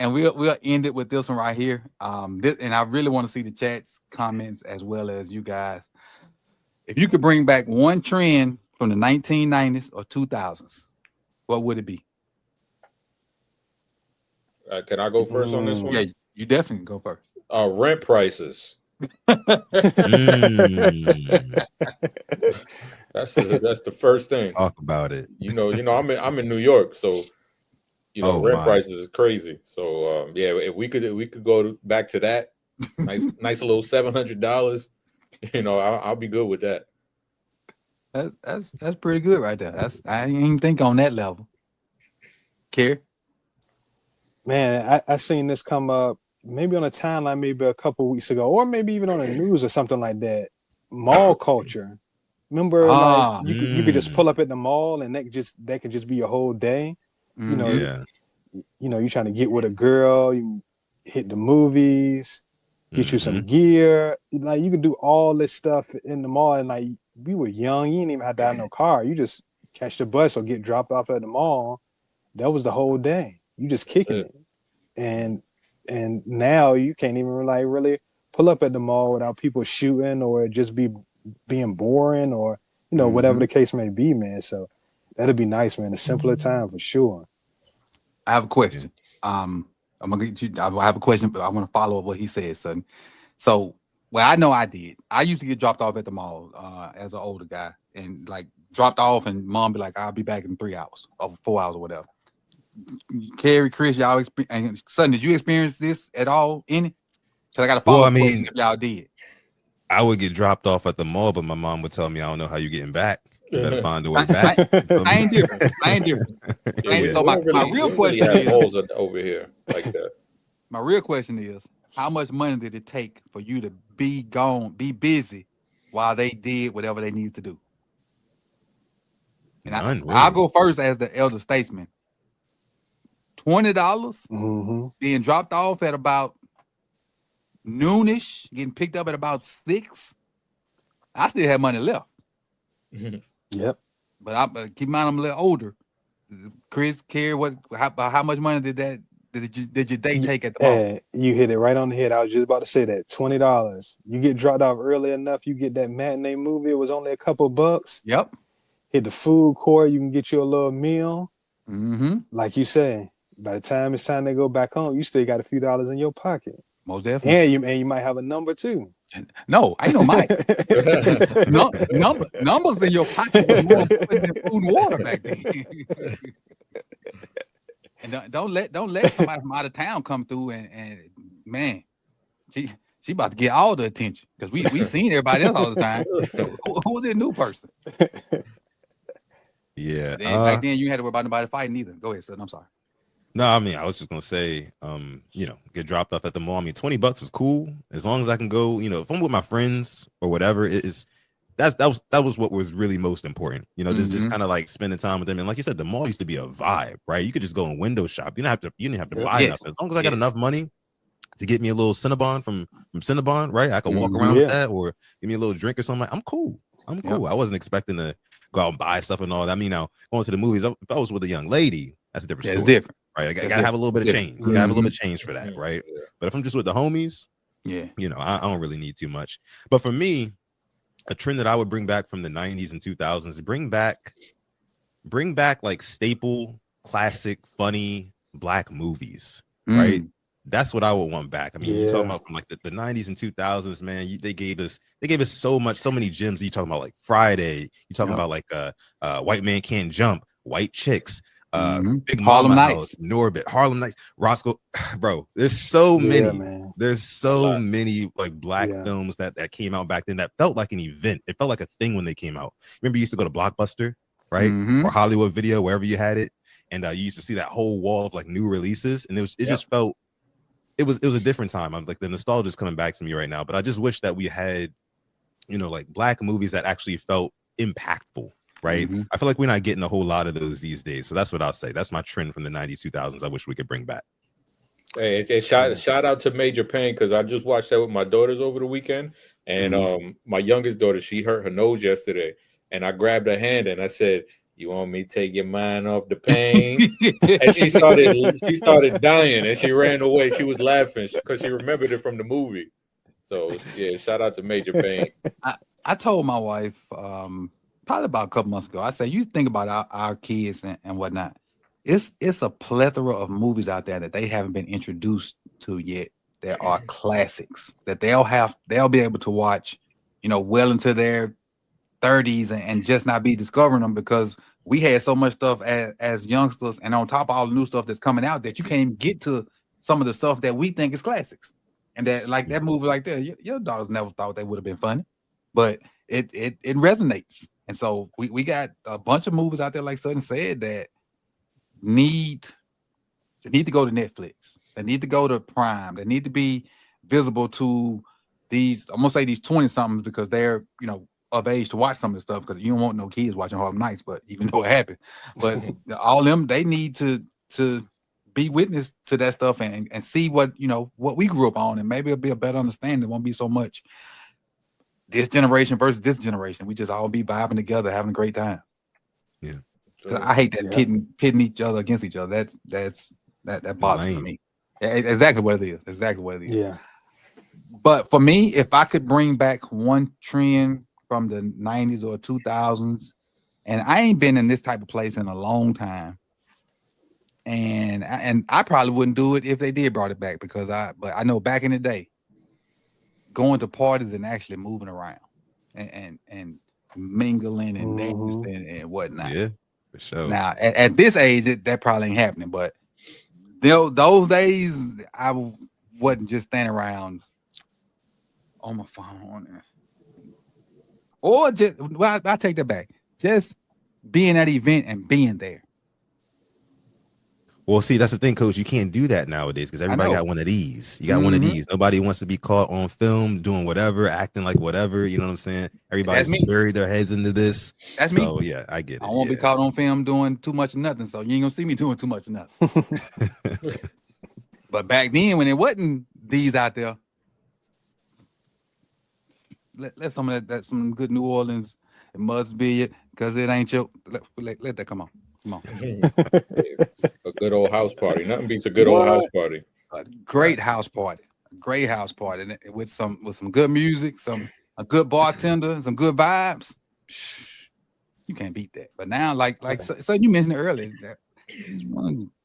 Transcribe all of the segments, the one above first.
And we'll end it with this one right here. And I really want to see the chat's comments as well as you guys. If you could bring back one trend from the 1990s or 2000s, what would it be? Can I go first on this Yeah, one? you definitely go first. Rent prices. Mm, That's the first thing. talk about it. I'm in New York, so Oh rent my. prices is crazy. So yeah, if we could go back to that, nice little $700. I'll be good with that. That's pretty good right there. I didn't even think on that level. Care? Man, I seen this come up maybe on a timeline maybe a couple weeks ago, or maybe even on the news or something like that. Mall culture. Remember, like you could just pull up at the mall and that could just be your whole day. Yeah. You trying to get with a girl, you hit the movies, get you some gear. Like you could do all this stuff in the mall, and like we were young, you didn't even have to have no car. You just catch the bus or get dropped off at the mall. That was the whole day. You just kicking it. And now you can't even like really pull up at the mall without people shooting or just being boring or whatever the case may be, man. So that'd be nice, man. A simpler time for sure. I have a question. I'm gonna get you. I have a question, but I want to follow up what he said, son. So, well, I know I did. I used to get dropped off at the mall as an older guy, and like dropped off, and mom be like, "I'll be back in 3 hours or 4 hours or whatever." Carrie, Chris, y'all and son, did you experience this at all? Any? Because I got to follow up question if y'all did. I would get dropped off at the mall, but my mom would tell me, "I don't know how you getting back. You better find a way back." I ain't different. So my real question is holes over here like that. My real question is, how much money did it take for you to be gone, be busy, while they did whatever they needed to do? And I'll go first as the elder statesman. $20 being dropped off at about noonish, getting picked up at about 6. I still have money left. Yep. But I keep in mind I'm a little older. Chris, Carrie, how much money did your day take at the mall? You hit it right on the head. I was just about to say that. $20. You get dropped off early enough, you get that matinee movie. It was only a couple bucks. Yep. Hit the food court, you can get you a little meal. Like you say, by the time it's time to go back home, you still got a few dollars in your pocket. Most definitely. And you might have a number too. No, I know Mike. Numbers in your pocket was more important than food and water back then. And don't let somebody from out of town come through and man, she about to get all the attention because we seen everybody else all the time. Who's this new person? Yeah. Back then you had to worry about nobody fighting either. Go ahead, son. I'm sorry. No, I mean, I was just gonna say, get dropped off at the mall. I mean, $20 is cool as long as I can go. If I'm with my friends or whatever, that was what was really most important. Just kind of like spending time with them. And like you said, the mall used to be a vibe, right? You could just go and window shop. You didn't have to buy nothing. As long as I got enough money to get me a little Cinnabon from Cinnabon, right? I could walk around with that, or give me a little drink or something. I'm cool. I wasn't expecting to go out and buy stuff and all that. I mean, now going to the movies, if I was with a young lady, that's a different story. It's different. Right, I gotta have a little bit of change. Gotta have a little bit of change for that, right? But if I'm just with the homies, I don't really need too much. But for me, a trend that I would bring back from the 90s and 2000s, bring back like staple, classic, funny Black movies, right? That's what I would want back. I mean, you're talking about from like the 90s and 2000s, man. They gave us so many gems. You talking about like Friday. You talking about like White Man Can't Jump, White Chicks. Big Harlem Mama Nights, House, Norbit, Harlem Nights, Roscoe, bro. There's so many. Man. There's so many like Black films that came out back then that felt like an event. It felt like a thing when they came out. Remember, you used to go to Blockbuster, right, or Hollywood Video, wherever you had it, and you used to see that whole wall of like new releases, and it just felt it was a different time. I'm like the nostalgia is coming back to me right now, but I just wish that we had, like Black movies that actually felt impactful. Right. I feel like we're not getting a whole lot of those these days. So that's what I'll say. That's my trend from the 90s, 2000s. I wish we could bring back. Hey, shout out to Major Payne, because I just watched that with my daughters over the weekend. And my youngest daughter, she hurt her nose yesterday. And I grabbed her hand and I said, You want me to take your mind off the pain? And she started dying, and she ran away. She was laughing because she remembered it from the movie. So yeah, shout out to Major Payne. I told my wife probably about a couple months ago. I said, you think about our kids and whatnot. It's a plethora of movies out there that they haven't been introduced to yet. There are classics that they'll be able to watch, well into their 30s and just not be discovering them because we had so much stuff as youngsters, and on top of all the new stuff that's coming out that you can't even get to some of the stuff that we think is classics. And that, like that movie like that, your daughters never thought they would have been funny, but it resonates. And so we got a bunch of movies out there, like Sutton said, that need to go to Netflix. They need to go to Prime. They need to be visible to these, I'm gonna say these 20-somethings because they're, of age to watch some of the stuff, because you don't want no kids watching Harlem Nights, but even though it happened. But all them, they need to be witness to that stuff and see what we grew up on, and maybe it'll be a better understanding. It won't be so much this generation versus this generation. We just all be vibing together, having a great time. Yeah. I hate that pitting each other against each other. That bothers me. Exactly what it is. Exactly what it is. Yeah. But for me, if I could bring back one trend from the 90s or 2000s, and I ain't been in this type of place in a long time, and I probably wouldn't do it if they did brought it back, but I know back in the day, going to parties and actually moving around and mingling and dancing and whatnot. Yeah, for sure. Now at this age, that probably ain't happening, but those days I wasn't just standing around on my phone, or just, well, I take that back. Just being at an event and being there. Well, see, that's the thing, Coach. You can't do that nowadays because everybody got one of these. You got one of these. Nobody wants to be caught on film doing whatever, acting like whatever. You know what I'm saying? Everybody's buried their heads into this. That's me. So yeah, I get it. I won't be caught on film doing too much of nothing. So you ain't gonna see me doing too much of nothing. But back then, when it wasn't these out there, let some of that some good New Orleans. It must be it because it ain't your. Let that come on. Come on. A good old house party. Nothing beats a good old house party. A great house party. A great house party with some good music, a good bartender, and some good vibes. Shh, you can't beat that. But now, like so you mentioned earlier, that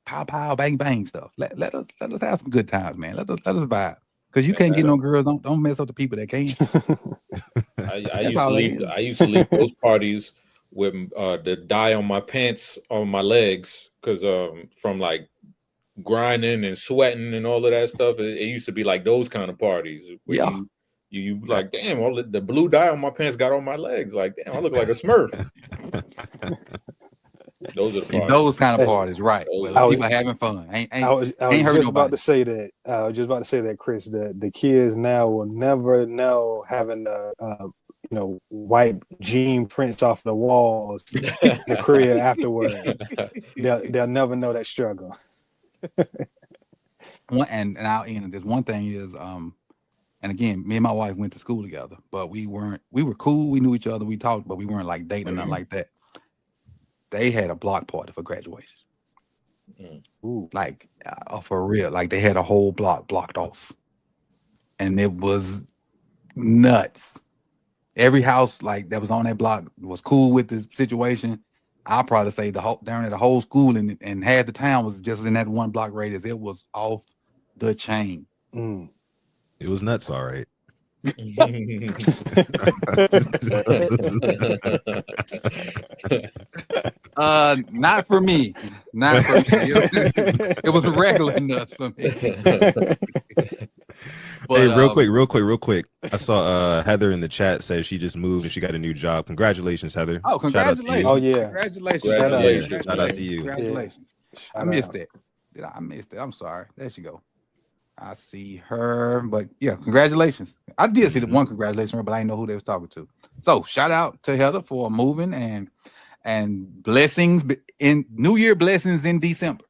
pow bang bang stuff. Let us have some good times, man. Let us vibe. Because you can't get no girls. Don't mess up the people that can. I used to leave those parties with the dye on my pants on my legs because from like grinding and sweating and all of that stuff. It used to be like those kind of parties. Yeah. You like, damn, all the blue dye on my pants got on my legs. Like, damn, I look like a Smurf. Those are the parties. Those kind of parties, right? People having fun. I was just about to say that, Chris. The kids now will never know having white jean prints off the walls in the crib afterwards. They'll never know that struggle. And I'll end. There's one thing is, and again, me and my wife went to school together, but we were cool. We knew each other. We talked, but we weren't like dating or nothing like that. They had a block party for graduation. Ooh, like for real. Like they had a whole block blocked off. And it was nuts. Every house like that was on that block was cool with the situation. I'll probably say the whole school and half the town was just in that one block radius. It was off the chain. It was nuts, all right. Not for me. Not for me. It was regular nuts for me. But, hey, real quick. I saw Heather in the chat says she just moved and she got a new job. Congratulations, Heather. Oh, congratulations. Oh, yeah. Congratulations. Shout out to you. Congratulations. I missed it. I missed it. I'm sorry. There she go. I see her, but yeah, congratulations. I did see the one congratulations, but I didn't know who they was talking to. So shout out to Heather for moving and blessings in New Year blessings in December.